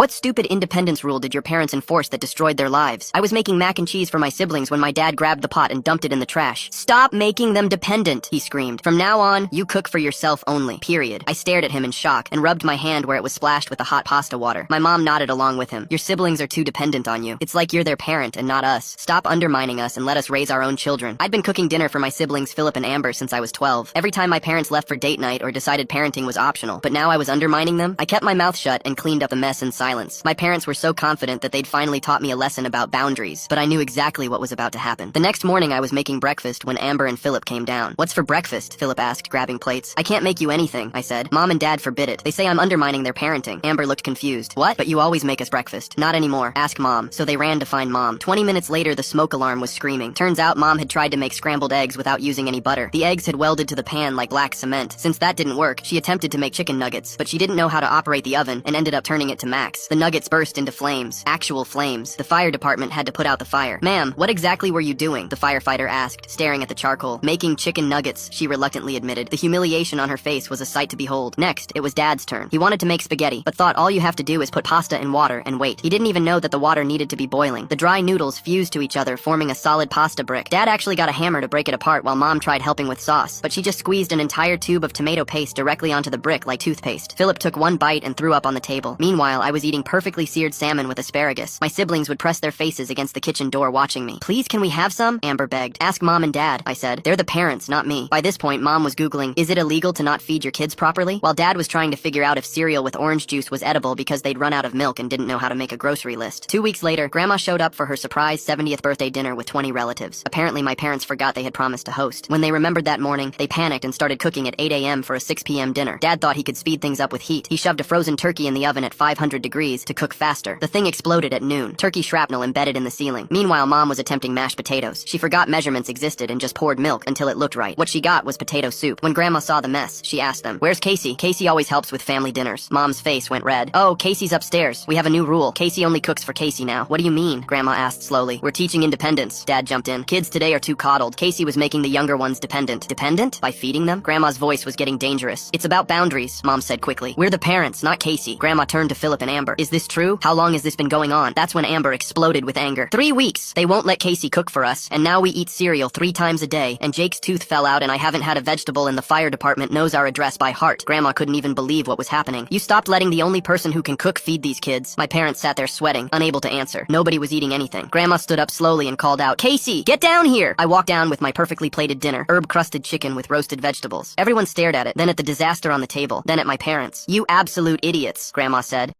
What stupid independence rule did your parents enforce that destroyed their lives? I was making mac and cheese for my siblings when my dad grabbed the pot and dumped it in the trash. Stop making them dependent, he screamed. From now on, you cook for yourself only, period. I stared at him in shock and rubbed my hand where it was splashed with the hot pasta water. My mom nodded along with him. Your siblings are too dependent on you. It's like you're their parent and not us. Stop undermining us and let us raise our own children. I'd been cooking dinner for my siblings Philip and Amber since I was 12. Every time my parents left for date night or decided parenting was optional, but now I was undermining them. I kept my mouth shut and cleaned up the mess in silence. My parents were so confident that they'd finally taught me a lesson about boundaries, but I knew exactly what was about to happen. The next morning I was making breakfast when Amber and Philip came down. What's for breakfast? Philip asked, grabbing plates. I can't make you anything, I said. Mom and Dad forbid it. They say I'm undermining their parenting. Amber looked confused. What? But you always make us breakfast. Not anymore. Ask Mom. So they ran to find Mom. 20 minutes later, the smoke alarm was screaming. Turns out Mom had tried to make scrambled eggs without using any butter. The eggs had welded to the pan like black cement. Since that didn't work, she attempted to make chicken nuggets, but she didn't know how to operate the oven and ended up turning it to max. The nuggets burst into flames. Actual flames. The fire department had to put out the fire. Ma'am, what exactly were you doing? The firefighter asked, staring at the charcoal. Making chicken nuggets, she reluctantly admitted. The humiliation on her face was a sight to behold. Next, it was Dad's turn. He wanted to make spaghetti, but thought all you have to do is put pasta in water and wait. He didn't even know that the water needed to be boiling. The dry noodles fused to each other, forming a solid pasta brick. Dad actually got a hammer to break it apart while Mom tried helping with sauce, but she just squeezed an entire tube of tomato paste directly onto the brick like toothpaste. Philip took one bite and threw up on the table. Meanwhile, I was eating perfectly seared salmon with asparagus. My siblings would press their faces against the kitchen door watching me. Please, can we have some? Amber begged. Ask Mom and Dad, I said. They're the parents, not me. By this point, Mom was Googling, is it illegal to not feed your kids properly? While Dad was trying to figure out if cereal with orange juice was edible because they'd run out of milk and didn't know how to make a grocery list. 2 weeks later, Grandma showed up for her surprise 70th birthday dinner with 20 relatives. Apparently, my parents forgot they had promised to host. When they remembered that morning, they panicked and started cooking at 8 a.m. for a 6 p.m. dinner. Dad thought he could speed things up with heat. He shoved a frozen turkey in the oven at 500 degrees to cook faster. The thing exploded at noon. Turkey shrapnel embedded in the ceiling. Meanwhile, Mom was attempting mashed potatoes. She forgot measurements existed and just poured milk until it looked right. What she got was potato soup. When Grandma saw the mess, she asked them, where's Casey? Casey always helps with family dinners. Mom's face went red. Oh, Casey's upstairs. We have a new rule. Casey only cooks for Casey now. What do you mean? Grandma asked slowly. We're teaching independence. Dad jumped in. Kids today are too coddled. Casey was making the younger ones dependent. Dependent? By feeding them? Grandma's voice was getting dangerous. It's about boundaries, Mom said quickly. We're the parents, not Casey. Grandma turned to Philip and Amber. Is this true? How long has this been going on? That's when Amber exploded with anger. 3 weeks. They won't let Casey cook for us, and now we eat cereal 3 times a day, and Jake's tooth fell out and I haven't had a vegetable and the fire department knows our address by heart. Grandma couldn't even believe what was happening. You stopped letting the only person who can cook feed these kids. My parents sat there sweating, unable to answer. Nobody was eating anything. Grandma stood up slowly and called out, Casey, get down here! I walked down with my perfectly plated dinner, herb-crusted chicken with roasted vegetables. Everyone stared at it, then at the disaster on the table, then at my parents. You absolute idiots, Grandma said.